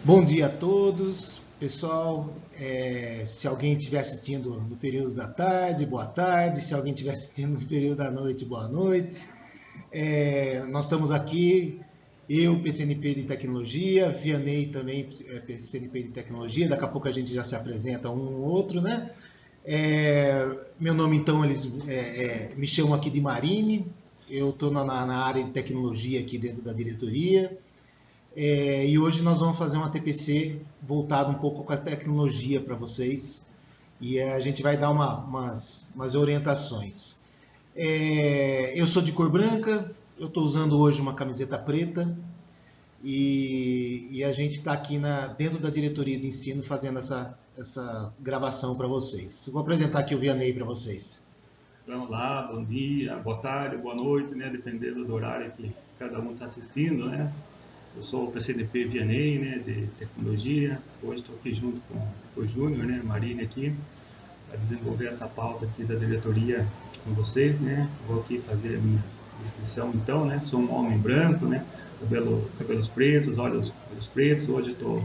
Bom dia a todos, pessoal. Se alguém estiver assistindo no período da tarde, boa tarde. Se alguém estiver assistindo no período da noite, boa noite. Nós estamos aqui, eu, PCNP de Tecnologia, Vianney também, PCNP de Tecnologia. Daqui a pouco a gente já se apresenta um ou outro, né? Meu nome, então, eles me chamam aqui de Marine. Eu estou na área de tecnologia aqui dentro da diretoria. E hoje nós vamos fazer uma TPC voltada um pouco com a tecnologia para vocês. E a gente vai dar umas orientações. Eu sou de cor branca, eu estou usando hoje uma camiseta preta. E a gente está aqui dentro da diretoria de ensino fazendo essa gravação para vocês. Eu vou apresentar aqui o Vianney para vocês. Vamos lá, bom dia, boa tarde, boa noite, né? Dependendo do horário que cada um está assistindo, né? Eu sou o PCNP Vianney, né, de tecnologia. Hoje estou aqui junto com o Júnior, né, Marine aqui, para desenvolver essa pauta aqui da diretoria com vocês, né. Vou aqui fazer a minha descrição então, né. Sou um homem branco, né, cabelos pretos, olhos pretos. Hoje estou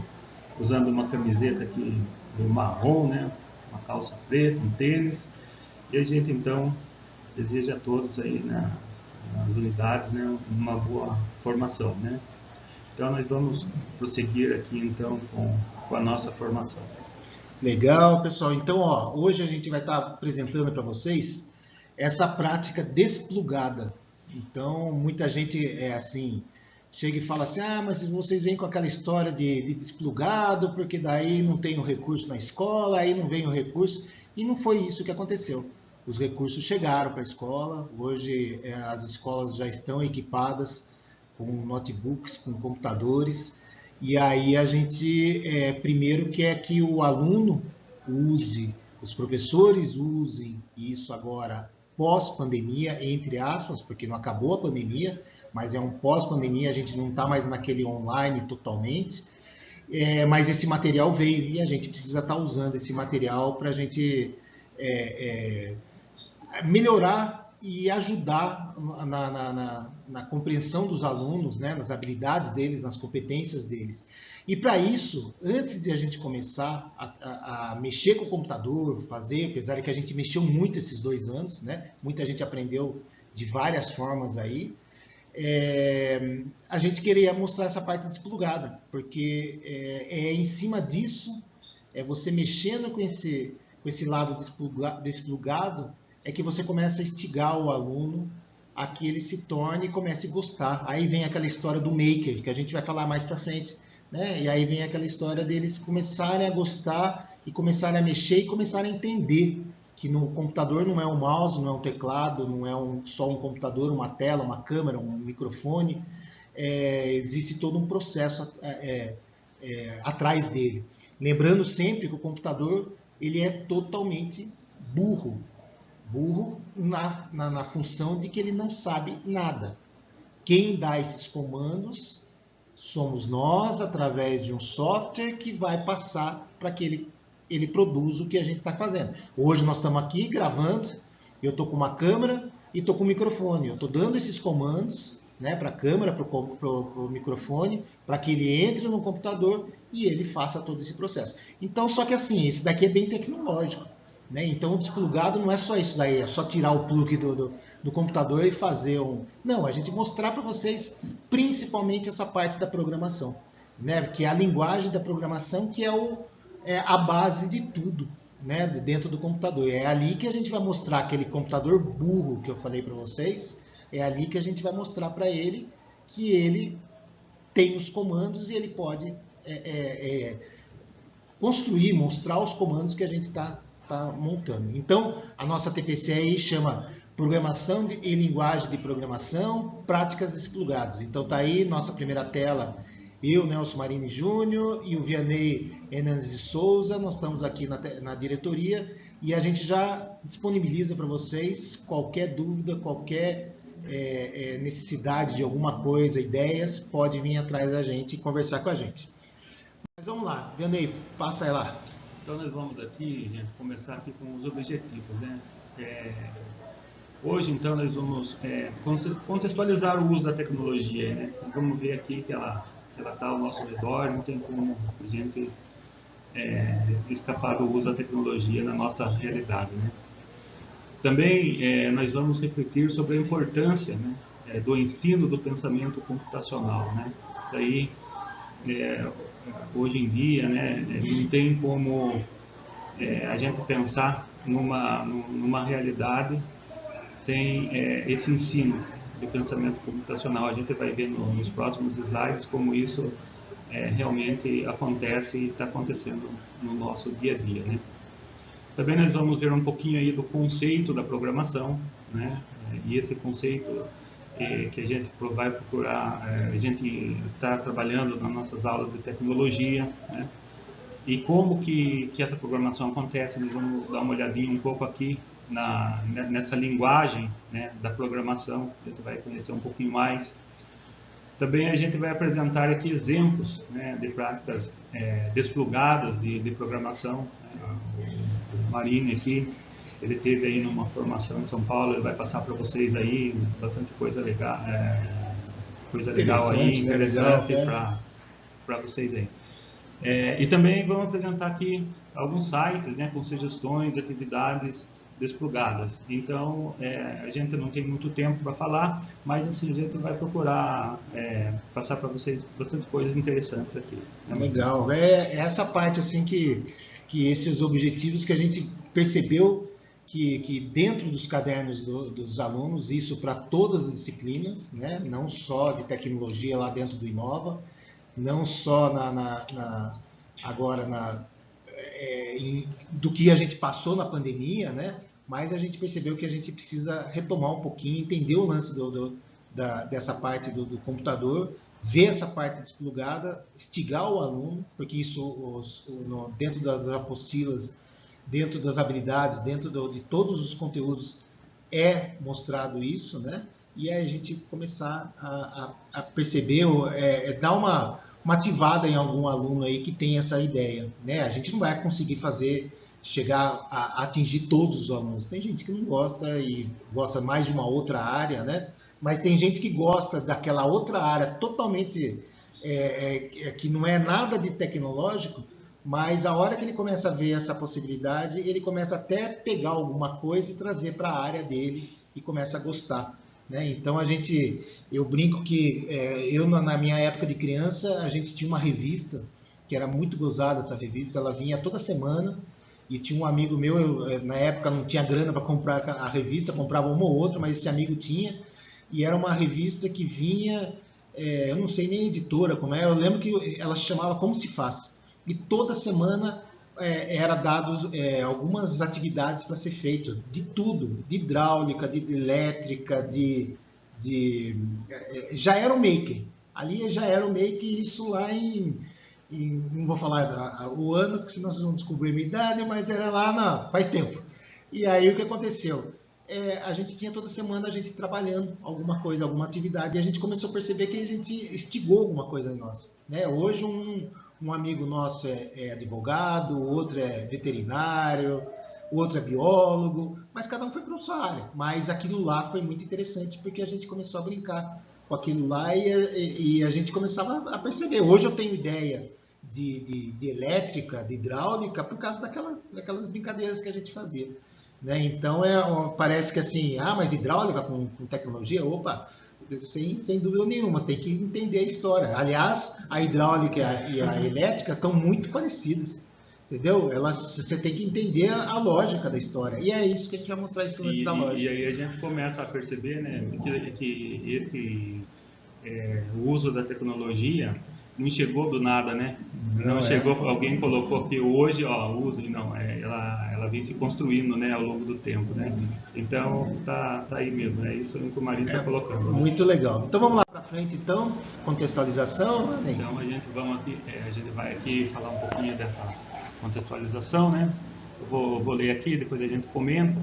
usando uma camiseta aqui do marrom, né, uma calça preta, um tênis. E a gente então deseja a todos aí nas unidades, né, uma boa formação, né. Então, nós vamos prosseguir aqui, então, com a nossa formação. Legal, pessoal. Então, hoje a gente vai estar apresentando para vocês essa prática desplugada. Então, muita gente chega e fala assim, mas vocês vêm com aquela história de desplugado, porque daí não tem o recurso na escola, aí não vem o recurso. E não foi isso que aconteceu. Os recursos chegaram para a escola, hoje as escolas já estão equipadas com notebooks, com computadores, e aí a gente primeiro quer que o aluno use, os professores usem isso agora pós-pandemia, entre aspas, porque não acabou a pandemia, mas é um pós-pandemia, a gente não está mais naquele online totalmente, mas esse material veio e a gente precisa estar usando esse material para a gente melhorar e ajudar na compreensão dos alunos, né, nas habilidades deles, nas competências deles. E para isso, antes de a gente começar a mexer com o computador, apesar de que a gente mexeu muito esses 2 anos, né, muita gente aprendeu de várias formas aí, a gente queria mostrar essa parte desplugada, porque em cima disso, você mexendo com esse lado desplugado, é que você começa a instigar o aluno a que ele se torne e comece a gostar. Aí vem aquela história do maker, que a gente vai falar mais para frente, né? E aí vem aquela história deles começarem a gostar e começarem a mexer e começarem a entender que no computador não é um mouse, não é um teclado, não é só um computador, uma tela, uma câmera, um microfone. Existe todo um processo atrás dele. Lembrando sempre que o computador ele é totalmente burro. Burro na função de que ele não sabe nada. Quem dá esses comandos somos nós, através de um software que vai passar para que ele produza o que a gente está fazendo. Hoje nós estamos aqui gravando, eu estou com uma câmera e estou com um microfone. Eu estou dando esses comandos, né, para a câmera, para o microfone, para que ele entre no computador e ele faça todo esse processo. Então, só que assim, esse daqui é bem tecnológico. Né? Então, o desplugado não é só isso daí, é só tirar o plug do computador e fazer um... Não, a gente mostrar para vocês principalmente essa parte da programação, né? Que é a linguagem da programação, que é a base de tudo, né? Dentro do computador. É ali que a gente vai mostrar aquele computador burro que eu falei para vocês, é ali que a gente vai mostrar para ele que ele tem os comandos e ele pode construir, mostrar os comandos que a gente está montando. Então, a nossa TPC aí chama Programação e Linguagem de Programação, Práticas Desplugadas. Então, está aí nossa primeira tela, eu, Nelson Marini Júnior, e o Vianney Hernandes de Souza. Nós estamos aqui na diretoria e a gente já disponibiliza para vocês qualquer dúvida, qualquer necessidade de alguma coisa, ideias, pode vir atrás da gente e conversar com a gente. Mas vamos lá, Vianney, passa aí lá. Então, nós vamos aqui, gente, começar aqui com os objetivos, né? Hoje, então, nós vamos contextualizar o uso da tecnologia, né? Vamos ver aqui que ela ela está ao nosso redor, não tem como a gente escapar do uso da tecnologia na nossa realidade, né? Também nós vamos refletir sobre a importância, né, do ensino do pensamento computacional, né? Isso aí, hoje em dia, né, não tem como a gente pensar numa realidade sem esse ensino do pensamento computacional. A gente vai ver nos próximos slides como isso realmente acontece e está acontecendo no nosso dia a dia, né? Também nós vamos ver um pouquinho aí do conceito da programação, né? E esse conceito que a gente vai procurar, a gente está trabalhando nas nossas aulas de tecnologia, né? E como que essa programação acontece, nós vamos dar uma olhadinha um pouco aqui nessa linguagem, né, da programação, a gente vai conhecer um pouquinho mais. Também a gente vai apresentar aqui exemplos, né, de práticas desplugadas de programação. O Marinho aqui, ele teve aí numa formação em São Paulo, ele vai passar para vocês aí bastante coisa legal aí, interessante para vocês aí. E também vamos apresentar aqui alguns sites, né, com sugestões, atividades desplugadas. Então, a gente não tem muito tempo para falar, mas assim, a gente vai procurar passar para vocês bastante coisas interessantes aqui. Legal. É essa parte assim que esses objetivos que a gente percebeu que dentro dos cadernos dos alunos, isso para todas as disciplinas, né, não só de tecnologia lá dentro do Inova, não só do que a gente passou na pandemia, né? Mas a gente percebeu que a gente precisa retomar um pouquinho, entender o lance dessa parte do computador, ver essa parte desplugada, instigar o aluno, porque isso dentro das apostilas, dentro das habilidades, dentro de todos os conteúdos é mostrado isso, né? E aí a gente começar a perceber, dar uma ativada em algum aluno aí que tem essa ideia, né? A gente não vai conseguir chegar a atingir todos os alunos. Tem gente que não gosta e gosta mais de uma outra área, né? Mas tem gente que gosta daquela outra área totalmente que não é nada de tecnológico, mas a hora que ele começa a ver essa possibilidade, ele começa até a pegar alguma coisa e trazer para a área dele e começa a gostar, né? Então eu brinco que na minha época de criança, a gente tinha uma revista que era muito gozada, essa revista, ela vinha toda semana. E tinha um amigo meu, na época não tinha grana para comprar a revista, comprava uma ou outra, mas esse amigo tinha. E era uma revista que vinha, eu não sei nem a editora como é, eu lembro que ela se chamava Como Se Faz. E toda semana era dado algumas atividades para ser feito, de tudo, de hidráulica, de elétrica, já era o maker. Ali já era o maker, isso lá não vou falar o ano, porque senão vocês vão descobrir a minha idade, mas era lá faz tempo. E aí o que aconteceu? A gente tinha toda semana a gente trabalhando alguma coisa, alguma atividade, e a gente começou a perceber que a gente instigou alguma coisa em nós, né? Hoje um amigo nosso é advogado, outro é veterinário, outro é biólogo, mas cada um foi para sua área. Mas aquilo lá foi muito interessante, porque a gente começou a brincar com aquilo lá e a gente começava a perceber. Hoje eu tenho ideia de elétrica, de hidráulica, por causa daquelas brincadeiras que a gente fazia, né? Então parece que assim, mas hidráulica com tecnologia, opa, sem dúvida nenhuma, tem que entender a história. Aliás, a hidráulica e a elétrica estão muito parecidas, entendeu? Você tem que entender a lógica da história, e é isso que a gente vai mostrar, esse lance da lógica. E aí a gente começa a perceber, né, que o uso da tecnologia não chegou do nada, né? Não chegou, alguém colocou aqui hoje, uso, e não, ela vem se construindo, né, ao longo do tempo, né? Então tá aí mesmo, é isso que o Marinho está colocando. Né? Muito legal. Então vamos lá para frente, então, contextualização, né? Então a gente vai aqui falar um pouquinho dessa contextualização, né? Eu vou ler aqui, depois a gente comenta.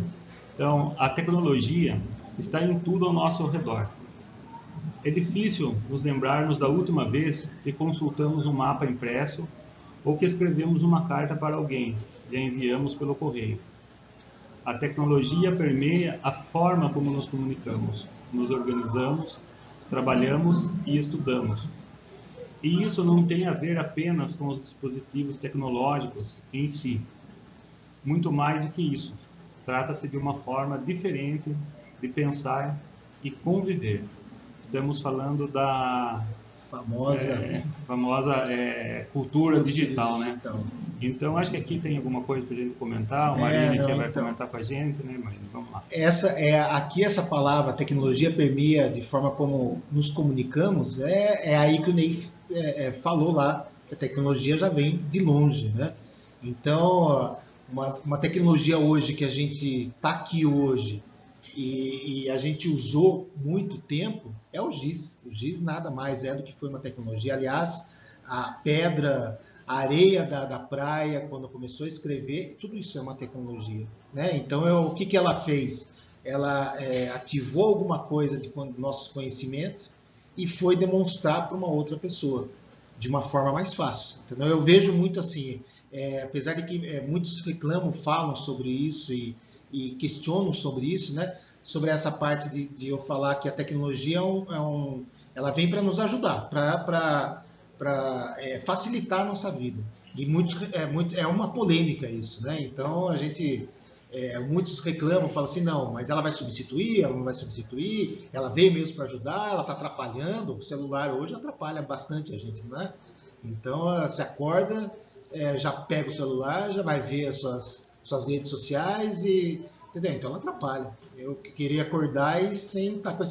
Então, a tecnologia está em tudo ao nosso redor. É difícil nos lembrarmos da última vez que consultamos um mapa impresso ou que escrevemos uma carta para alguém e a enviamos pelo correio. A tecnologia permeia a forma como nos comunicamos, nos organizamos, trabalhamos e estudamos. E isso não tem a ver apenas com os dispositivos tecnológicos em si, muito mais do que isso. Trata-se de uma forma diferente de pensar e conviver. Estamos falando da famosa cultura digital, né? Então, acho que aqui tem alguma coisa para a gente comentar. O Marine aqui vai comentar com a gente, né, Marine? Vamos lá. Aqui essa palavra, tecnologia, permeia de forma como nos comunicamos, é aí que o Ney falou lá, que a tecnologia já vem de longe, né? Então, uma tecnologia hoje que a gente está aqui hoje e a gente usou muito tempo é o giz. O giz nada mais é do que foi uma tecnologia. Aliás, a pedra, a areia da praia, quando começou a escrever, tudo isso é uma tecnologia, né? Então, o que ela fez? Ela ativou alguma coisa de nossos conhecimentos e foi demonstrar para uma outra pessoa, de uma forma mais fácil. Entendeu? Eu vejo muito assim, apesar de que muitos reclamam, falam sobre isso e questionam sobre isso, né? Sobre essa parte de eu falar que a tecnologia ela vem para nos ajudar, para facilitar a nossa vida. E é uma polêmica isso, né? Então muitos reclamam, falam assim, não, mas ela vai substituir, ela não vai substituir, ela veio mesmo para ajudar, ela está atrapalhando. O celular hoje atrapalha bastante a gente, né? Então, se acorda, já pega o celular, já vai ver as suas redes sociais entendeu? Então ela atrapalha. Eu queria acordar e sem estar com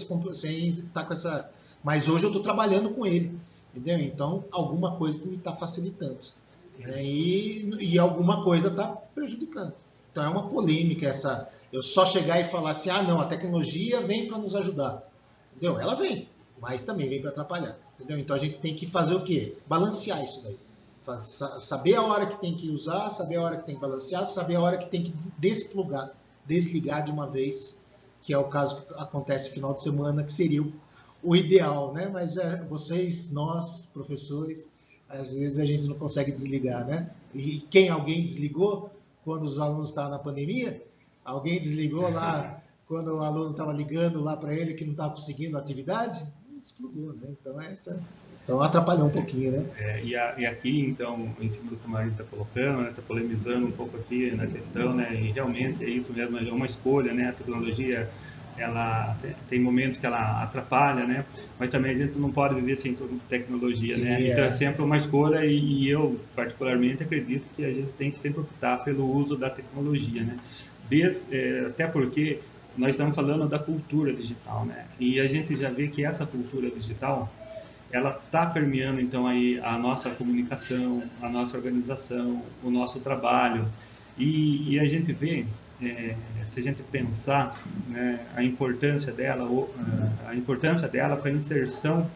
essa. Mas hoje eu estou trabalhando com ele, entendeu? Então alguma coisa me está facilitando, né? E alguma coisa está prejudicando. Então é uma polêmica essa. Eu só chegar e falar assim, não, a tecnologia vem para nos ajudar, entendeu? Ela vem, mas também vem para atrapalhar, entendeu? Então a gente tem que fazer o quê? Balancear isso daí. Saber a hora que tem que usar, saber a hora que tem que balancear, saber a hora que tem que desligar de uma vez, que é o caso que acontece no final de semana, que seria o ideal, né? Mas nós, professores, às vezes a gente não consegue desligar, né? E alguém desligou quando os alunos estavam na pandemia? Alguém desligou lá quando o aluno estava ligando lá para ele que não estava conseguindo a atividade? Desligou, né? Então atrapalhou um pouquinho, né? E aqui, então, em cima do que o Marinho está colocando, né, está polemizando um pouco aqui na questão, né, e realmente é isso mesmo, é uma escolha, né, a tecnologia, ela tem momentos que ela atrapalha, né, mas também a gente não pode viver sem tecnologia, sim, né, então é sempre uma escolha e eu, particularmente, acredito que a gente tem que sempre optar pelo uso da tecnologia, né, até porque nós estamos falando da cultura digital, né, e a gente já vê que essa cultura digital, ela está permeando, então, aí a nossa comunicação, a nossa organização, o nosso trabalho. E a gente vê, se a gente pensar, né, a importância dela para a inserção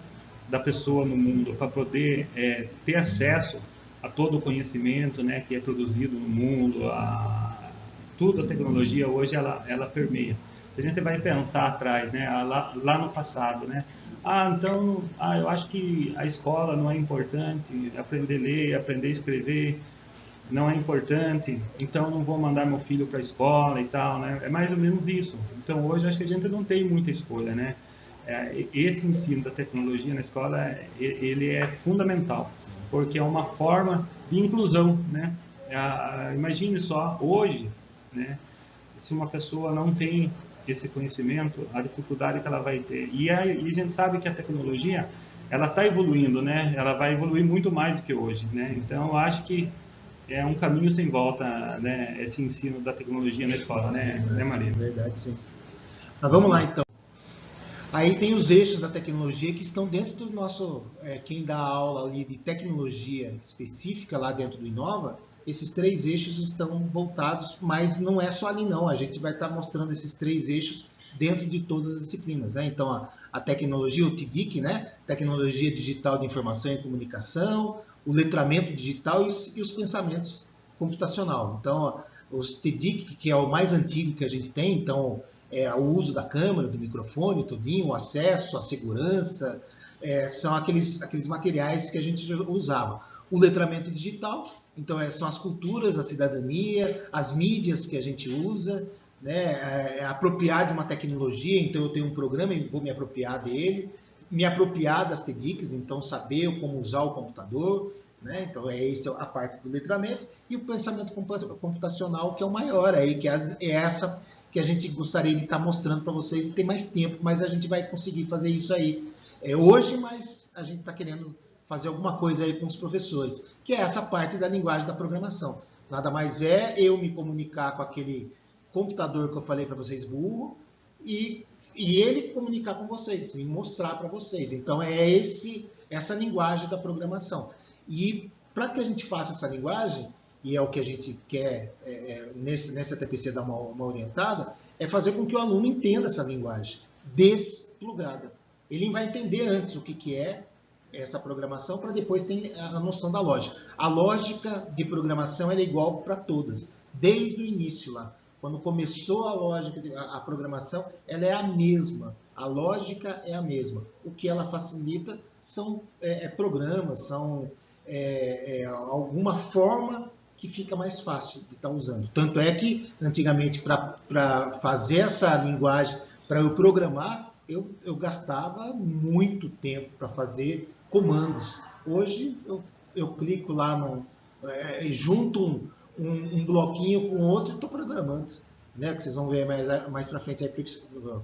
da pessoa no mundo, para poder ter acesso a todo o conhecimento, né, que é produzido no mundo, tudo a tecnologia hoje ela permeia. A gente vai pensar atrás, né, lá no passado, né, então, eu acho que a escola não é importante, aprender a ler, aprender a escrever não é importante, então não vou mandar meu filho para a escola e tal, né? É mais ou menos isso. Então, hoje acho que a gente não tem muita escolha, né? Esse ensino da tecnologia na escola, ele é fundamental, porque é uma forma de inclusão, né? Imagine só, hoje, né, se uma pessoa não tem esse conhecimento, a dificuldade que ela vai ter. E a gente sabe que a tecnologia, ela está evoluindo, né? Ela vai evoluir muito mais do que hoje, né? Então, eu acho que é um caminho sem volta, né? Esse ensino da tecnologia na escola, né, Maria? Verdade, sim. Mas vamos lá, então. Aí tem os eixos da tecnologia que estão dentro do nosso... quem dá aula ali de tecnologia específica lá dentro do Inova, esses 3 eixos estão voltados, mas não é só ali não, a gente vai estar mostrando esses 3 eixos dentro de todas as disciplinas, né? Então, a tecnologia, o TDIC, né? Tecnologia Digital de Informação e Comunicação, o letramento digital e os pensamentos computacional. Então, os TDIC, que é o mais antigo que a gente tem, então, o uso da câmera, do microfone, tudinho, o acesso, a segurança, são aqueles materiais que a gente usava. O letramento digital, então são as culturas, a cidadania, as mídias que a gente usa, né? Apropriar de uma tecnologia, então eu tenho um programa e vou me apropriar dele. me apropriar das TDICs, então saber como usar o computador, né? Então essa a parte do letramento, e o pensamento computacional, que é o maior aí, que é essa que a gente gostaria de estar mostrando para vocês, e tem mais tempo, mas a gente vai conseguir fazer isso aí hoje, mas a gente está querendo fazer alguma coisa aí com os professores, que é essa parte da linguagem da programação. Nada mais é eu me comunicar com aquele computador que eu falei para vocês, burro, e ele comunicar com vocês, e mostrar para vocês. Então é essa linguagem da programação. E para que a gente faça essa linguagem, e é o que a gente quer nessa TPC dar uma orientada, é fazer com que o aluno entenda essa linguagem desplugada. Ele vai entender antes o que é essa programação, para depois ter a noção da lógica. A lógica de programação é igual para todas, desde o início lá. Quando começou a lógica, a programação, ela é a mesma. A lógica é a mesma. O que ela facilita são programas, são alguma forma que fica mais fácil de estar usando. Tanto é que, antigamente, para fazer essa linguagem, para eu programar, eu gastava muito tempo para fazer comandos. Hoje, eu clico lá, junto um bloquinho com outro e estou programando, né? Que vocês vão ver mais para frente aí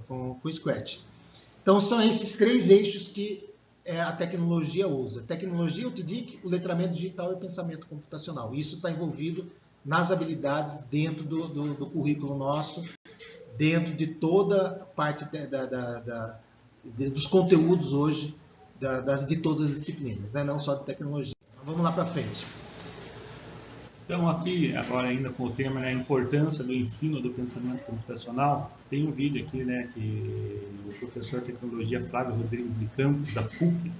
com o Scratch. Então, são esses 3 eixos que a tecnologia usa. Tecnologia, o TDIC, o letramento digital e o pensamento computacional. Isso está envolvido nas habilidades dentro do currículo nosso, dentro de toda a parte dos conteúdos hoje, de todas as disciplinas, né? Não só de tecnologia. Vamos lá para frente. Então aqui, agora ainda com o tema, né, a importância do ensino do pensamento computacional, tem um vídeo aqui, né, que o professor de tecnologia Flávio Rodrigues de Campos, da PUC,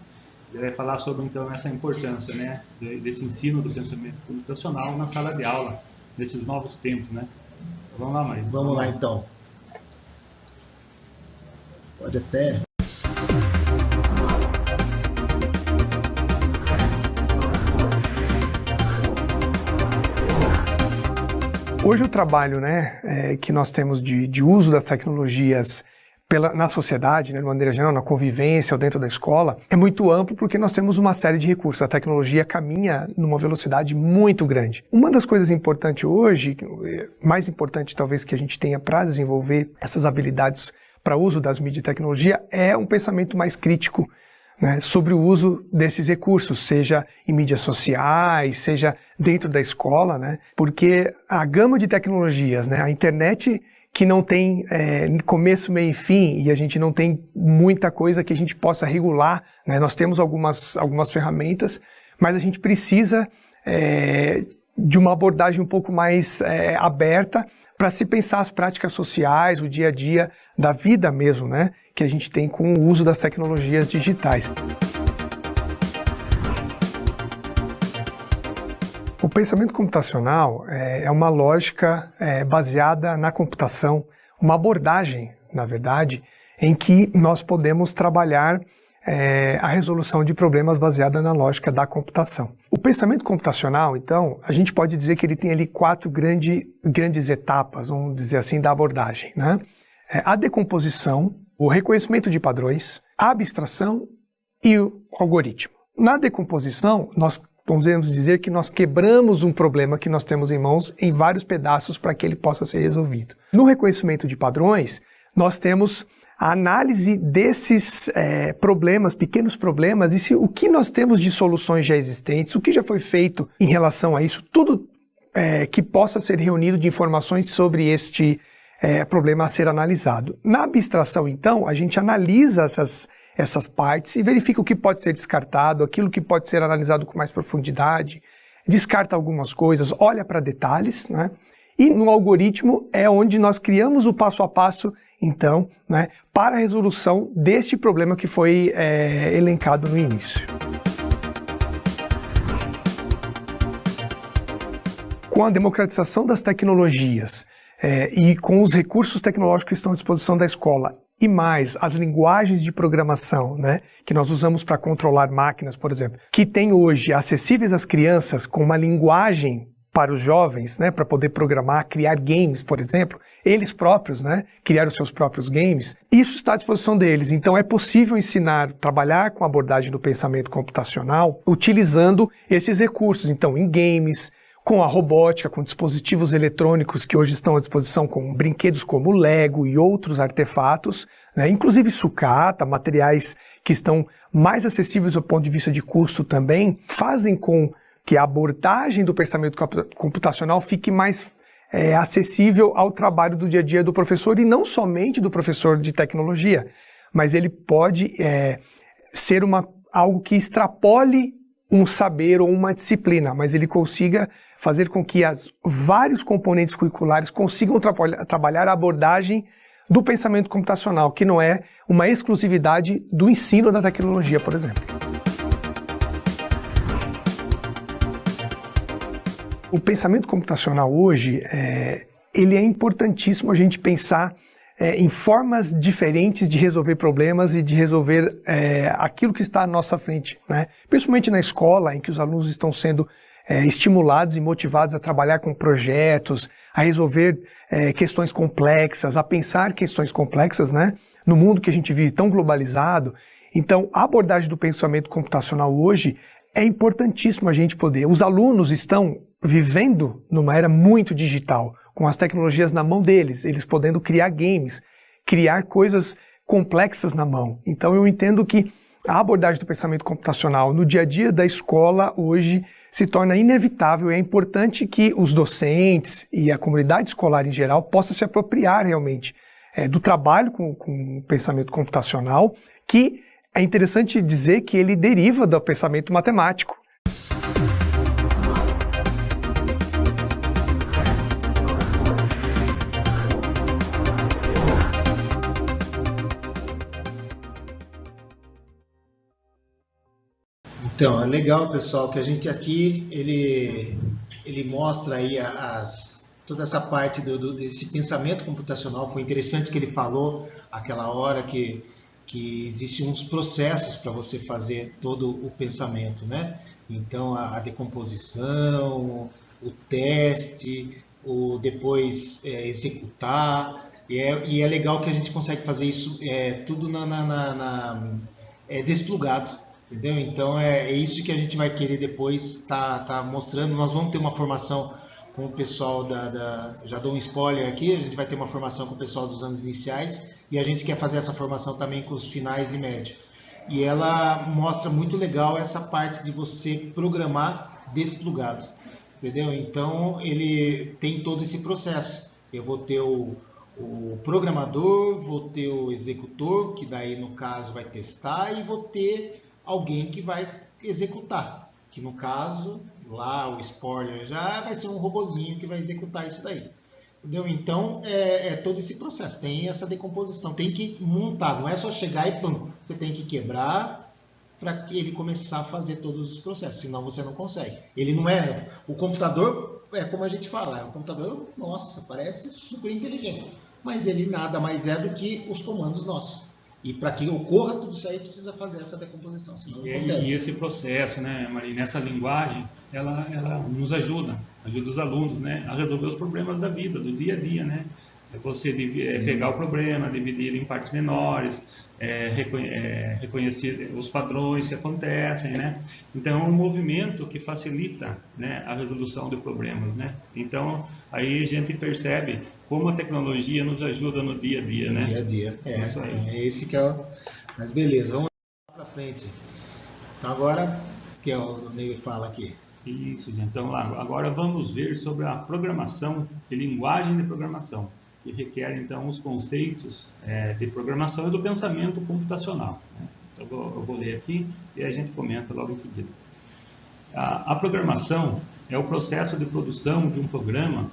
ele vai falar sobre então essa importância, né, desse ensino do pensamento computacional na sala de aula, nesses novos tempos, né. Vamos lá, Maria. Vamos lá então. Pode até... Hoje o trabalho, né, que nós temos de uso das tecnologias na sociedade, né, de maneira geral, na convivência ou dentro da escola, é muito amplo porque nós temos uma série de recursos. A tecnologia caminha numa velocidade muito grande. Uma das coisas importantes hoje, mais importante talvez que a gente tenha para desenvolver essas habilidades para uso das mídias e tecnologia, é um pensamento mais crítico, né, sobre o uso desses recursos, seja em mídias sociais, seja dentro da escola, né, porque a gama de tecnologias, né, a internet que não tem começo, meio e fim, e a gente não tem muita coisa que a gente possa regular, né, nós temos algumas ferramentas, mas a gente precisa de uma abordagem um pouco mais aberta para se pensar as práticas sociais, o dia a dia da vida mesmo, né, que a gente tem com o uso das tecnologias digitais. O pensamento computacional é uma lógica baseada na computação, uma abordagem, na verdade, em que nós podemos trabalhar a resolução de problemas baseada na lógica da computação. O pensamento computacional, então, a gente pode dizer que ele tem ali 4 grandes etapas, vamos dizer assim, da abordagem, né? A decomposição, o reconhecimento de padrões, a abstração e o algoritmo. Na decomposição, nós podemos dizer que nós quebramos um problema que nós temos em mãos em vários pedaços para que ele possa ser resolvido. No reconhecimento de padrões, nós temos a análise desses problemas, pequenos problemas, e o que nós temos de soluções já existentes, o que já foi feito em relação a isso, tudo que possa ser reunido de informações sobre este problema a ser analisado. Na abstração, então, a gente analisa essas partes e verifica o que pode ser descartado, aquilo que pode ser analisado com mais profundidade, descarta algumas coisas, olha para detalhes, né? E no algoritmo é onde nós criamos o passo a passo, então, né, para a resolução deste problema que foi elencado no início. Com a democratização das tecnologias e com os recursos tecnológicos que estão à disposição da escola, e mais as linguagens de programação, né, que nós usamos para controlar máquinas, por exemplo, que tem hoje acessíveis às crianças com uma linguagem para os jovens, né, para poder programar, criar games, por exemplo, eles próprios, né, criar os seus próprios games, isso está à disposição deles. Então é possível ensinar, trabalhar com a abordagem do pensamento computacional utilizando esses recursos, então em games, com a robótica, com dispositivos eletrônicos que hoje estão à disposição, com brinquedos como Lego e outros artefatos, né, inclusive sucata, materiais que estão mais acessíveis do ponto de vista de custo também, fazem com que a abordagem do pensamento computacional fique mais acessível ao trabalho do dia a dia do professor, e não somente do professor de tecnologia, mas ele pode ser algo que extrapole um saber ou uma disciplina, mas ele consiga fazer com que vários componentes curriculares consigam trabalhar a abordagem do pensamento computacional, que não é uma exclusividade do ensino da tecnologia, por exemplo. O pensamento computacional hoje, ele é importantíssimo a gente pensar em formas diferentes de resolver problemas e de resolver aquilo que está à nossa frente, né? Principalmente na escola, em que os alunos estão sendo estimulados e motivados a trabalhar com projetos, a resolver questões complexas, a pensar questões complexas, né? No mundo que a gente vive tão globalizado. Então, a abordagem do pensamento computacional hoje é importantíssimo a gente poder. Os alunos estão vivendo numa era muito digital, com as tecnologias na mão deles, eles podendo criar games, criar coisas complexas na mão. Então eu entendo que a abordagem do pensamento computacional no dia a dia da escola hoje se torna inevitável, e é importante que os docentes e a comunidade escolar em geral possa se apropriar realmente do trabalho com o pensamento computacional, que é interessante dizer que ele deriva do pensamento matemático. Então, é legal, pessoal, que a gente aqui, ele mostra aí toda essa parte desse pensamento computacional. Foi interessante que ele falou aquela hora que existem uns processos para você fazer todo o pensamento, né? Então, a decomposição, o teste, o depois executar, e é legal que a gente consegue fazer isso tudo desplugado. Entendeu? Então é isso que a gente vai querer depois tá mostrando. Nós vamos ter uma formação com o pessoal já dou um spoiler aqui, a gente vai ter uma formação com o pessoal dos anos iniciais, e a gente quer fazer essa formação também com os finais e médio. E ela mostra muito legal essa parte de você programar desplugado, entendeu? Então ele tem todo esse processo. Eu vou ter o programador, vou ter o executor, que daí no caso vai testar, e vou ter alguém que vai executar, que no caso, lá o spoiler já vai ser um robozinho que vai executar isso daí. Entendeu? Então, é todo esse processo, tem essa decomposição, tem que montar, não é só chegar e pum, você tem que quebrar para ele começar a fazer todos os processos, senão você não consegue. Ele não é, o computador, como a gente fala, o computador, nossa, parece super inteligente, mas ele nada mais é do que os comandos nossos. E para que ocorra tudo isso aí, precisa fazer essa decomposição, senão não acontece. E esse processo, né, Maria, nessa linguagem, ela nos ajuda os alunos, né, a resolver os problemas da vida, do dia a dia, né? É você pegar o problema, dividir ele em partes menores, reconhecer os padrões que acontecem, né? Então, é um movimento que facilita, né, a resolução de problemas, né? Então, aí a gente percebe como a tecnologia nos ajuda no dia a dia, né? No dia a dia, é esse que é o... Mas beleza, vamos para frente. Então agora, que é o Ney fala aqui. Isso, gente. Então agora vamos ver sobre a programação e linguagem de programação, que requer então os conceitos de programação e do pensamento computacional, né? Então eu vou ler aqui e a gente comenta logo em seguida. A programação é o processo de produção de um programa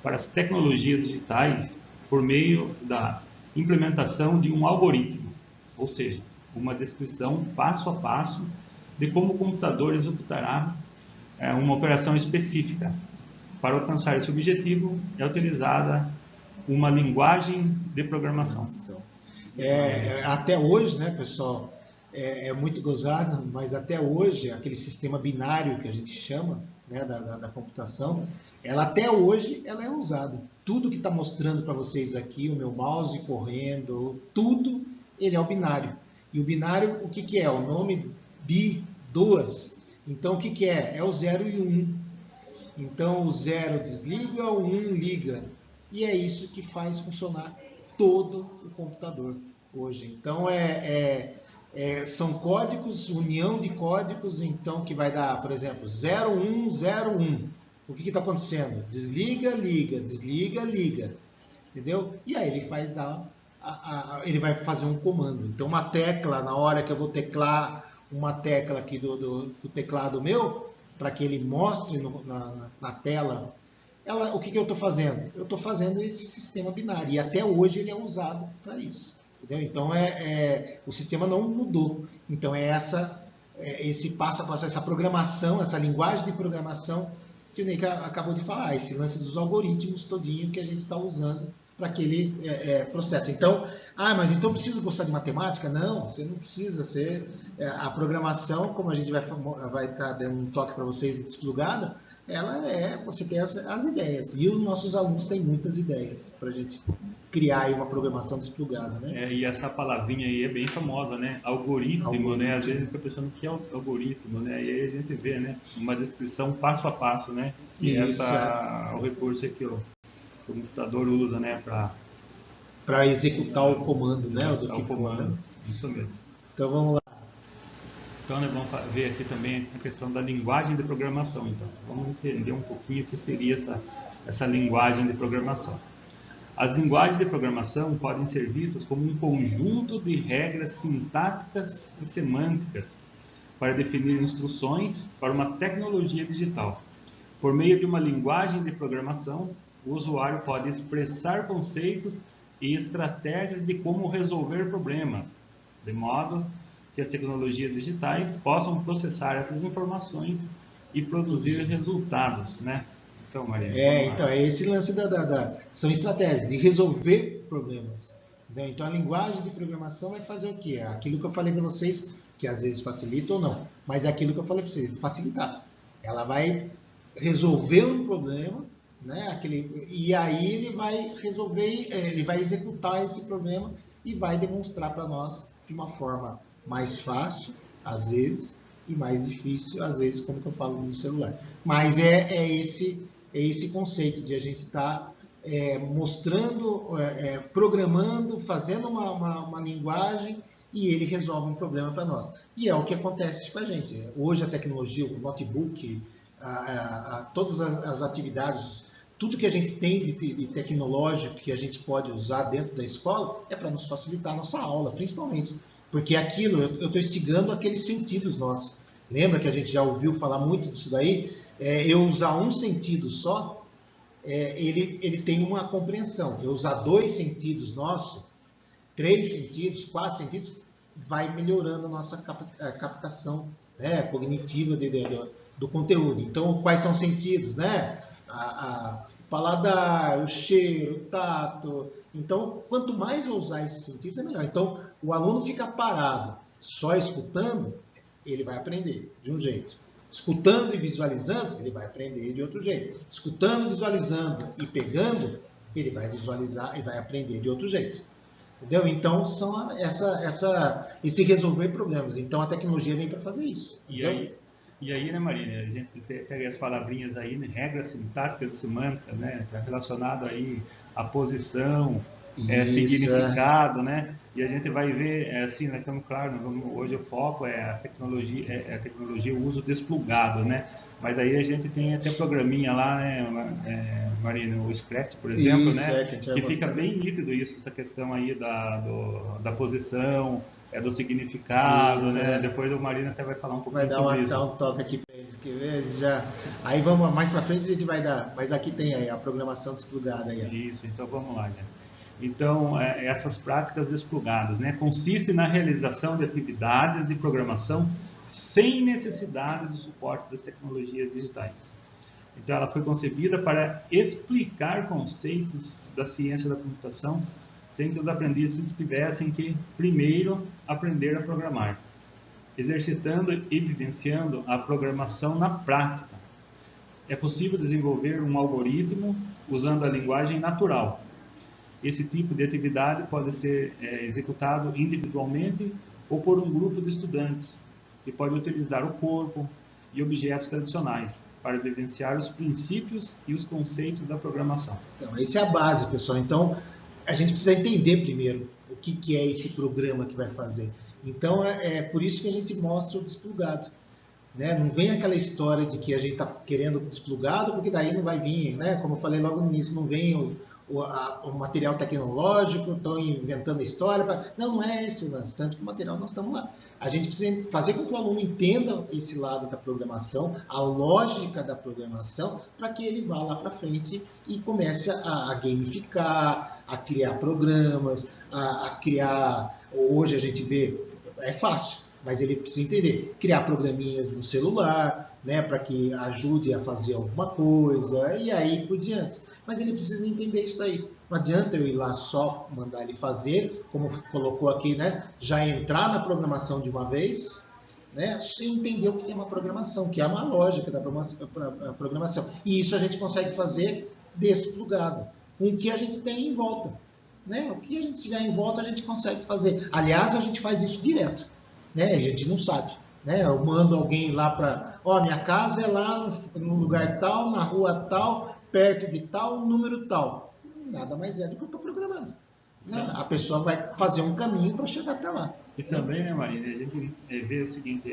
para as tecnologias digitais por meio da implementação de um algoritmo, ou seja, uma descrição passo a passo de como o computador executará uma operação específica. Para alcançar esse objetivo é utilizada uma linguagem de programação. Até hoje, né, pessoal, é muito gozado, mas até hoje, aquele sistema binário que a gente chama, né, da computação, ela até hoje ela é usada. Tudo que está mostrando para vocês aqui, o meu mouse correndo, tudo, ele é o binário. E o binário, o que, que é? O nome bi, duas. Então, o que, que é? É o 0 e o 1. Então, o 0 desliga, o 1 liga. E é isso que faz funcionar todo o computador hoje. Então, são códigos, união de códigos, então, que vai dar, por exemplo, 0101. O que está acontecendo? Desliga, liga, desliga, liga. Entendeu? E aí ele faz ele vai fazer um comando. Então, uma tecla, na hora que eu vou teclar uma tecla aqui do teclado meu, para que ele mostre na tela, o que eu estou fazendo? Eu estou fazendo esse sistema binário. E até hoje ele é usado para isso. Entendeu? Então, o sistema não mudou. Então, esse passo a passo, essa programação, essa linguagem de programação que o Ney acabou de falar, esse lance dos algoritmos todinho que a gente está usando para aquele processo. Então, mas então eu preciso gostar de matemática? Não, você não precisa ser. A programação, como a gente vai estar dando um toque para vocês de desplugada, você tem as ideias. E os nossos alunos têm muitas ideias para a gente criar aí uma programação desplugada, né? E essa palavrinha aí é bem famosa, né? Algoritmo, né? Às vezes a gente fica pensando o que é algoritmo, né? E aí a gente vê, né? Uma descrição passo a passo, né? E isso, o recurso que o computador usa, né? Para executar o comando, né? O comando, né? Isso mesmo. Então vamos lá. Então, nós vamos ver aqui também a questão da linguagem de programação. Então, vamos entender um pouquinho o que seria essa linguagem de programação. As linguagens de programação podem ser vistas como um conjunto de regras sintáticas e semânticas para definir instruções para uma tecnologia digital. Por meio de uma linguagem de programação, o usuário pode expressar conceitos e estratégias de como resolver problemas, de modo que as tecnologias digitais possam processar essas informações e produzir resultados, né? Então, Maria. Então, é esse lance são estratégias de resolver problemas. Então, a linguagem de programação vai fazer o quê? Aquilo que eu falei para vocês, que às vezes facilita ou não, mas é aquilo que eu falei para vocês, facilitar. Ela vai resolver um problema, né? E aí ele vai resolver, ele vai executar esse problema e vai demonstrar para nós de uma forma mais fácil, às vezes, e mais difícil, às vezes, como que eu falo no celular. Mas é esse conceito de a gente estar mostrando, programando, fazendo uma linguagem e ele resolve um problema para nós. E é o que acontece com a gente. Hoje a tecnologia, o notebook, todas as atividades, tudo que a gente tem de tecnológico que a gente pode usar dentro da escola é para nos facilitar a nossa aula, principalmente. Porque aquilo, eu estou instigando aqueles sentidos nossos. Lembra que a gente já ouviu falar muito disso daí? Eu usar um sentido só, ele tem uma compreensão. Eu usar 2 sentidos nossos, 3 sentidos, 4 sentidos, vai melhorando a nossa captação, né, cognitiva do conteúdo. Então, quais são os sentidos, né? O paladar, o cheiro, o tato. Então, quanto mais eu usar esses sentidos, é melhor. Então, o aluno fica parado só escutando, ele vai aprender de um jeito. Escutando e visualizando, ele vai aprender de outro jeito. Escutando, visualizando e pegando, ele vai visualizar e vai aprender de outro jeito. Entendeu? Então, são esse resolver problemas. Então, a tecnologia vem para fazer isso. E aí, né, Marina, a gente pega as palavrinhas aí, né, regras sintáticas e semânticas, né, está relacionado aí à posição, significado, né, e a gente vai ver, assim, nós estamos, claro, hoje o foco é a tecnologia, o uso desplugado, né, mas aí a gente tem até programinha lá, né, Marina, o Scratch, por exemplo, né, que fica bem nítido isso, essa questão aí da posição, do significado, né? Depois o Marina até vai falar um pouquinho sobre isso. Vai dar um toque aqui para eles, que já. Aí vamos mais para frente a gente vai dar, mas aqui tem aí a programação desplugada aí. Isso, então vamos lá, gente. Então, essas práticas desplugadas, né, consistem na realização de atividades de programação sem necessidade do suporte das tecnologias digitais. Então, ela foi concebida para explicar conceitos da ciência da computação sem que os aprendizes tivessem que primeiro aprender a programar. exercitando e vivenciando a programação na prática. É possível desenvolver um algoritmo usando a linguagem natural. Esse tipo de atividade pode ser executado individualmente ou por um grupo de estudantes, que pode utilizar o corpo e objetos tradicionais para vivenciar os princípios e os conceitos da programação. Então, essa é a base, pessoal. Então, a gente precisa entender primeiro o que é esse programa que vai fazer. Então, é por isso que a gente mostra o desplugado. Né? Não vem aquela história de que a gente está querendo desplugado, porque daí não vai vir, né? Como eu falei logo no início, não vem o material tecnológico, estão inventando a história. Não é esse o lance, tanto que o material nós estamos lá. A gente precisa fazer com que o aluno entenda esse lado da programação, a lógica da programação, para que ele vá lá para frente e comece a gamificar, a criar programas, a criar... Hoje a gente vê, é fácil, mas ele precisa entender, criar programinhas no celular, né, para que ajude a fazer alguma coisa, e aí por diante. Mas ele precisa entender isso daí. Não adianta eu ir lá só mandar ele fazer, como colocou aqui, né, já entrar na programação de uma vez, né, sem entender o que é uma programação, que é uma lógica da programação. E isso a gente consegue fazer desplugado, com o que a gente tem em volta. Né? O que a gente tiver em volta a gente consegue fazer. Aliás, a gente faz isso direto. Né? A gente não sabe. Né? Eu mando alguém lá para... Ó, minha casa é lá no lugar tal, na rua tal, perto de tal, número tal. Nada mais é do que eu estou programando. Né? A pessoa vai fazer um caminho para chegar até lá. E também, né, Marina, a gente vê o seguinte,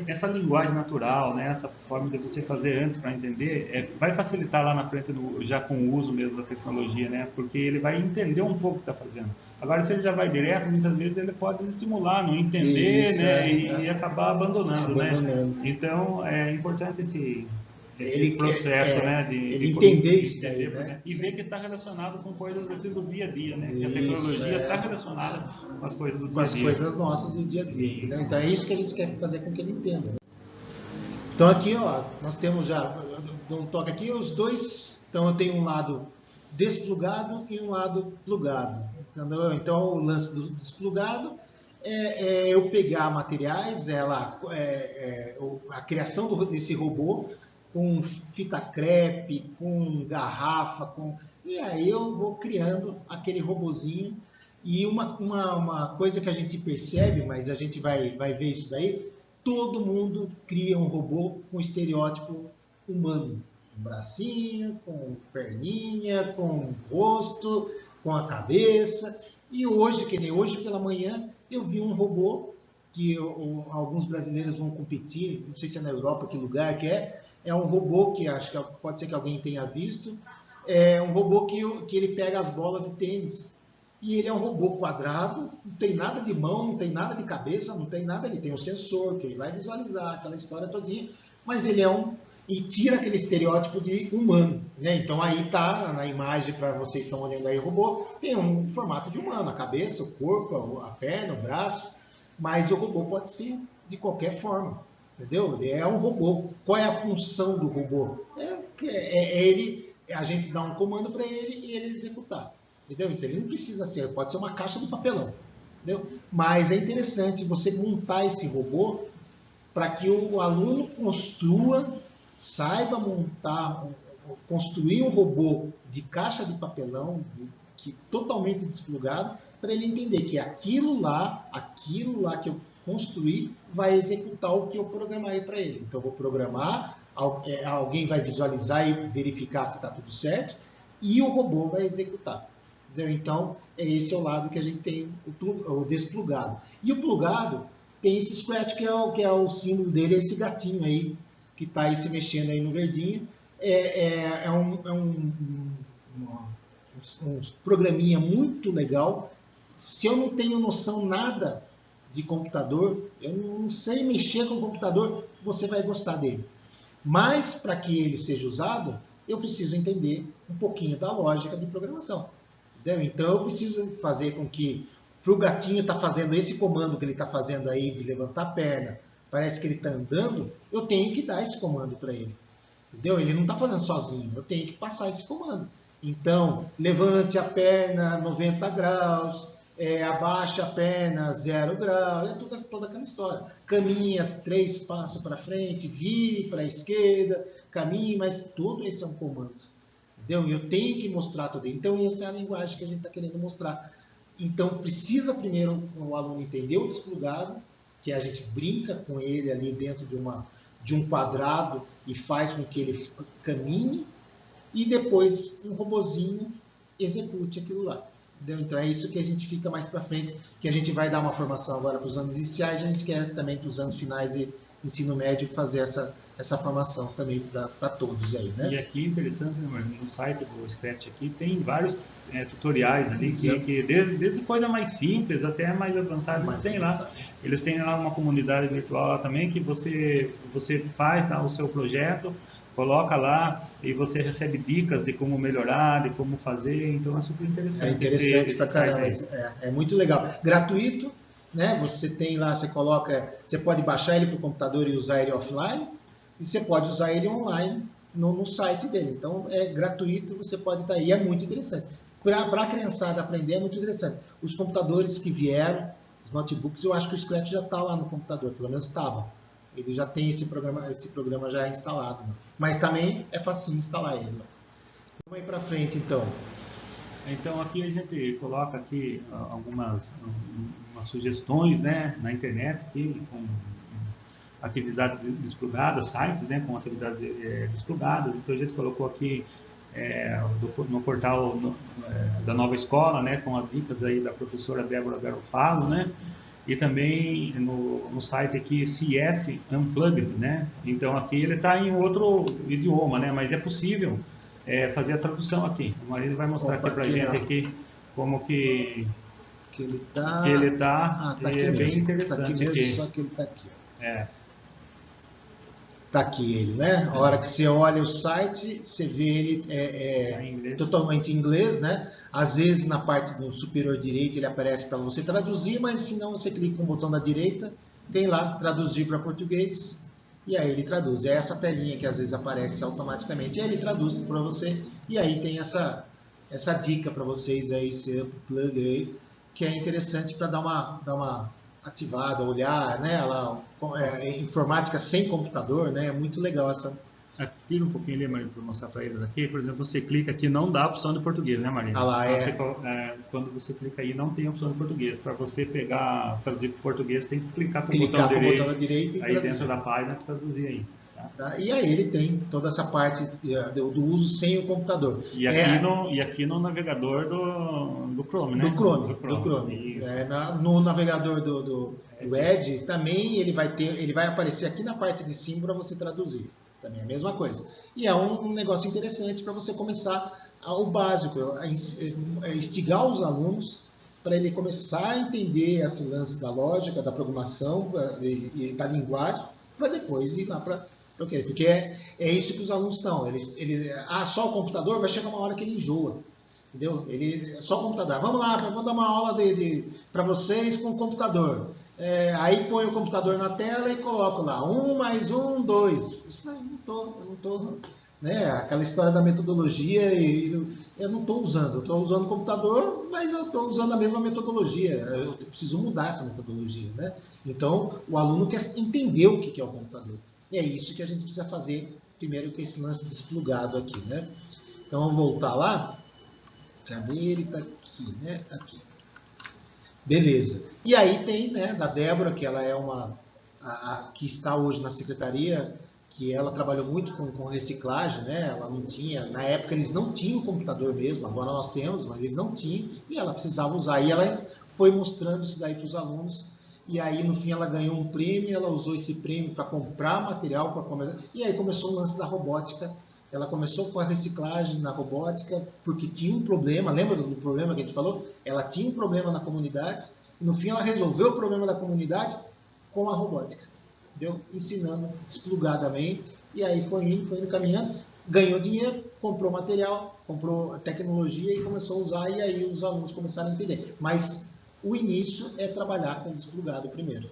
essa linguagem natural, né, essa forma de você fazer antes para entender, vai facilitar lá na frente, já com o uso mesmo da tecnologia, né, porque ele vai entender um pouco o que está fazendo. Agora, se ele já vai direto, muitas vezes ele pode estimular, não entender, isso, né, e acabar abandonando. Né? Então, é importante esse processo, né, de entender isso daí, né? E ver que está relacionado com coisas assim do dia a dia, né? Que a tecnologia está relacionada com as coisas do dia a dia. Com as coisas nossas do dia a dia. Né? Então é isso que a gente quer fazer com que ele entenda. Né? Então aqui, ó, nós temos já, um toque aqui, os dois, então eu tenho um lado desplugado e um lado plugado. Entendeu? Então o lance do desplugado é eu pegar materiais, a criação desse robô, com fita crepe, com garrafa, e aí eu vou criando aquele robozinho. E uma coisa que a gente percebe, mas a gente vai ver isso daí, todo mundo cria um robô com estereótipo humano. Um bracinho, com perninha, com rosto, com a cabeça. E hoje, que nem hoje pela manhã, eu vi um robô que alguns brasileiros vão competir, não sei se é na Europa, que lugar que é um robô que acho que pode ser que alguém tenha visto, é um robô que ele pega as bolas de tênis. E ele é um robô quadrado, não tem nada de mão, não tem nada de cabeça, não tem nada, ele tem um sensor que ele vai visualizar, aquela história todinha, mas ele e tira aquele estereótipo de humano. Né? Então aí tá na imagem, para vocês que estão olhando aí o robô, tem um formato de humano, a cabeça, o corpo, a perna, o braço, mas o robô pode ser de qualquer forma. Entendeu? Ele é um robô. Qual é a função do robô? A gente dá um comando para ele e ele executar. Entendeu? Então ele não precisa ser, pode ser uma caixa de papelão. Entendeu? Mas é interessante você montar esse robô para que o aluno saiba construir um robô de caixa de papelão, totalmente desplugado, para ele entender que aquilo lá que eu construir vai executar o que eu programei para ele. Então, eu vou programar, alguém vai visualizar e verificar se está tudo certo, e o robô vai executar. Entendeu? Então, esse é o lado que a gente tem, o desplugado. E o plugado tem esse scratch, que é o símbolo dele, é esse gatinho aí, que está aí se mexendo aí no verdinho. É um programinha muito legal. Se eu não tenho noção nada de computador, eu não sei mexer com o computador, você vai gostar dele. Mas, para que ele seja usado, eu preciso entender um pouquinho da lógica de programação. Entendeu? Então, eu preciso fazer com que, para o gatinho estar fazendo esse comando que ele está fazendo aí, de levantar a perna, parece que ele está andando, eu tenho que dar esse comando para ele. Entendeu? Ele não está fazendo sozinho, eu tenho que passar esse comando. Então, levante a perna 90 graus, abaixa a perna 0 grau, toda aquela história. Caminha 3 passos para frente, vire para a esquerda, caminhe, mas tudo esse é um comando. Entendeu? Eu tenho que mostrar tudo. Então, essa é a linguagem que a gente está querendo mostrar. Então, precisa primeiro o aluno entender o desplugado, que a gente brinca com ele ali dentro de um quadrado e faz com que ele caminhe, e depois um robozinho execute aquilo lá. Entendeu? Então, é isso que a gente fica mais para frente, que a gente vai dar uma formação agora para os anos iniciais, a gente quer também para os anos finais e ensino médio fazer essa formação também para todos aí, né? E aqui, interessante, no site do Scratch aqui, tem vários tutoriais ali, que desde coisa mais simples até mais avançada, eles têm lá uma comunidade virtual lá também, que você faz lá o seu projeto, coloca lá e você recebe dicas de como melhorar, de como fazer, então é super interessante. É interessante pra caramba, é muito legal. Gratuito, né? Você tem lá, você pode baixar ele para o computador e usar ele offline, e você pode usar ele online no site dele. Então é gratuito, você pode estar aí, é muito interessante. Para a criançada aprender é muito interessante. Os computadores que vieram, os notebooks, eu acho que o Scratch já está lá no computador, pelo menos estava. Ele já tem esse programa já instalado, né? Mas também é facinho instalar ele. Vamos aí para frente, então. Então, aqui a gente coloca aqui algumas sugestões, né, na internet, aqui, com atividades desplugadas, sites, né, com atividades desplugadas. Então, a gente colocou aqui no portal da Nova Escola, né, com as dicas aí da professora Débora Garofalo, né? E também no site aqui CS Unplugged, né? Então aqui ele está em outro idioma, né? Mas é possível fazer a tradução aqui. O marido vai mostrar aqui para a gente aqui como que ele está. Tá aqui é mesmo. Bem interessante. Tá aqui mesmo, aqui. só que ele está aqui. Tá aqui ele, né? A hora que você olha o site, você vê ele totalmente em inglês, né? Às vezes na parte do superior direito ele aparece para você traduzir, mas se não você clica com o botão da direita, tem lá traduzir para português e aí ele traduz. É essa telinha que às vezes aparece automaticamente, e aí ele traduz para você e aí tem essa dica para vocês aí, esse plug aí, que é interessante para dar uma ativada, olhar, né? Informática sem computador, né? É muito legal essa. Tira um pouquinho ali, Marinho, para mostrar para eles aqui. Por exemplo, você clica aqui, não dá a opção de português, né, Marinho? Quando você clica aí, não tem a opção de português. Para você traduzir para português, tem que clicar com o botão da direita e aí dentro da página traduzir aí. Tá? E aí ele tem toda essa parte do uso sem o computador. E aqui no navegador do Chrome, né? Do Chrome. No navegador do Edge também ele vai aparecer aqui na parte de cima para você traduzir. Também é a mesma coisa. E é um negócio interessante para você começar o básico, instigar os alunos para ele começar a entender esse lance da lógica, da programação e da linguagem, para depois ir lá para o quê? Porque é isso que os alunos estão. Só o computador, vai chegar uma hora que ele enjoa. Entendeu? Só o computador. Vamos lá, vou dar uma aula para vocês com o computador. Aí põe o computador na tela e coloco lá 1 mais 1, 2. Isso aí eu não estou, né? Aquela história da metodologia, eu não estou usando. Eu estou usando o computador, mas eu estou usando a mesma metodologia. Eu preciso mudar essa metodologia, né? Então, o aluno quer entender o que é o computador. E é isso que a gente precisa fazer primeiro com esse lance desplugado aqui, né? Então, vamos voltar lá. Cadê ele? Está aqui, né? Aqui. Beleza. E aí tem, né, da Débora, que ela é que está hoje na secretaria, que ela trabalhou muito com reciclagem, né? Ela não tinha, na época eles não tinham computador mesmo, agora nós temos, mas eles não tinham, e ela precisava usar. E ela foi mostrando isso daí para os alunos, e aí no fim ela ganhou um prêmio, ela usou esse prêmio para comprar material, e aí começou o lance da robótica. Ela começou com a reciclagem na robótica, porque tinha um problema, lembra do problema que a gente falou? Ela tinha um problema na comunidade, e no fim ela resolveu o problema da comunidade com a robótica, entendeu? Ensinando desplugadamente, e aí foi indo caminhando, ganhou dinheiro, comprou material, comprou tecnologia e começou a usar, e aí os alunos começaram a entender. Mas o início é trabalhar com desplugado primeiro.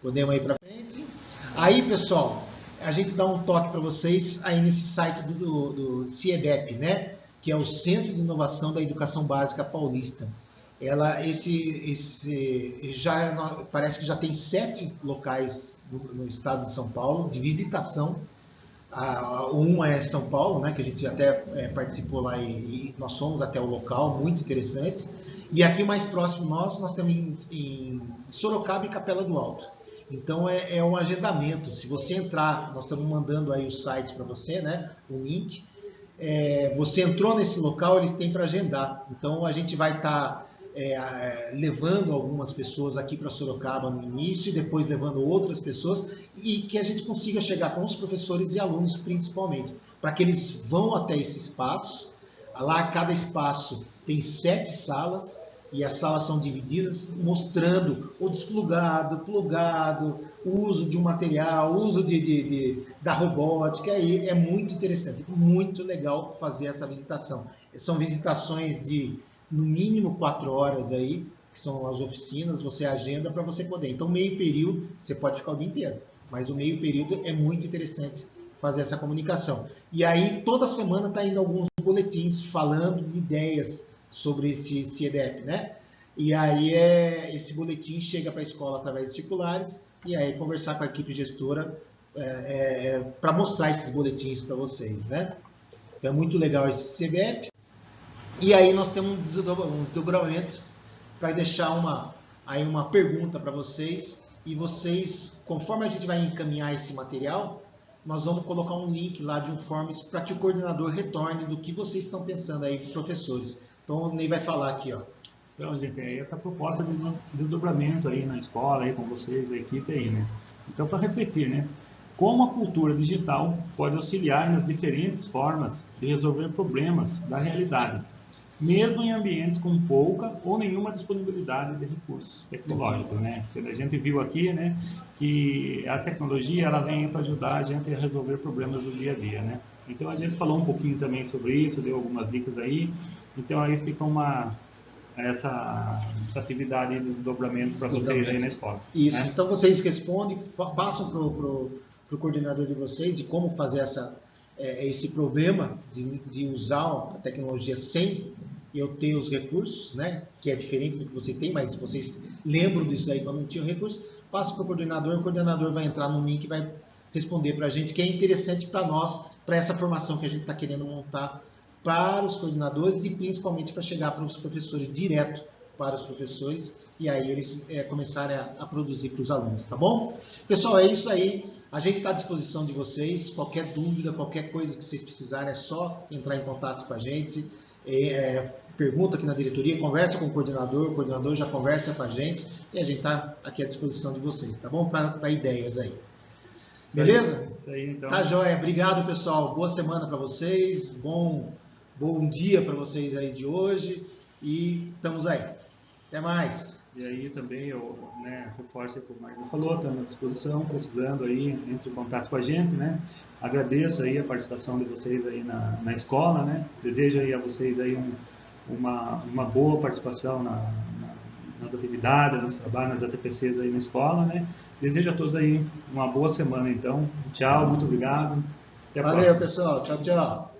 Podemos ir para frente? Aí, pessoal, a gente dá um toque para vocês aí nesse site do CIEBEP, né? Que é o Centro de Inovação da Educação Básica Paulista. parece que já tem 7 locais no estado de São Paulo de visitação. Uma é São Paulo, né, que a gente até participou lá e nós fomos até o local, muito interessante. E aqui mais próximo nós temos em Sorocaba e Capela do Alto. Então é um agendamento. Se você entrar, nós estamos mandando aí o site para você, né, o link. Você entrou nesse local, eles têm para agendar. Então a gente vai estar levando algumas pessoas aqui para Sorocaba no início e depois levando outras pessoas e que a gente consiga chegar com os professores e alunos principalmente, para que eles vão até esse espaço. Lá cada espaço tem 7 salas e as salas são divididas mostrando o desplugado, plugado, o uso de um material, o uso da robótica. Aí é muito interessante, muito legal fazer essa visitação. São visitações de no mínimo 4 horas aí, que são as oficinas, você agenda para você poder. Então, meio período, você pode ficar o dia inteiro, mas o meio período é muito interessante fazer essa comunicação. E aí, toda semana está indo alguns boletins falando de ideias sobre esse CIEDEP, né? E aí, esse boletim chega para a escola através de circulares, e aí conversar com a equipe gestora para mostrar esses boletins para vocês, né? Então, é muito legal esse CIEDEP. E aí nós temos um desdobramento para deixar uma pergunta para vocês. E vocês, conforme a gente vai encaminhar esse material, nós vamos colocar um link lá de um Forms para que o coordenador retorne do que vocês estão pensando aí, professores. Então o Ney vai falar aqui, ó. Então, gente, aí essa proposta de desdobramento aí na escola, aí com vocês, a equipe aí, né? Então, para refletir, né? Como a cultura digital pode auxiliar nas diferentes formas de resolver problemas da realidade, mesmo em ambientes com pouca ou nenhuma disponibilidade de recursos tecnológicos, né? A gente viu aqui, né, que a tecnologia ela vem para ajudar a gente a resolver problemas do dia a dia, né? Então a gente falou um pouquinho também sobre isso, deu algumas dicas aí. Então aí fica essa atividade de desdobramento para vocês aí na escola. Isso. Né? Então vocês respondem, passam pro coordenador de vocês de como fazer esse problema de usar a tecnologia sem eu ter os recursos, né? Que é diferente do que você tem, mas vocês lembram disso daí quando não tinham recursos, passa para o coordenador vai entrar no link e vai responder para a gente, que é interessante para nós, para essa formação que a gente está querendo montar para os coordenadores e principalmente para chegar para os professores, direto para os professores, e aí eles começarem a produzir para os alunos, tá bom? Pessoal, é isso aí. A gente está à disposição de vocês. Qualquer dúvida, qualquer coisa que vocês precisarem, é só entrar em contato com a gente. Pergunta aqui na diretoria, conversa com o coordenador já conversa com a gente e a gente está aqui à disposição de vocês, tá bom? Para ideias aí. Beleza? Isso aí, então. Tá joia. Obrigado, pessoal. Boa semana para vocês. Bom dia para vocês aí de hoje e estamos aí. Até mais. E aí também eu reforço o que o Marco falou, estamos à disposição, precisando aí, entre em contato com a gente, né? Agradeço aí a participação de vocês aí na escola, né? Desejo aí a vocês aí uma boa participação nas atividades, nos trabalhos, nas ATPCs aí na escola, né? Desejo a todos aí uma boa semana, então. Tchau, muito obrigado. Até a próxima. Valeu, pessoal. Tchau, tchau.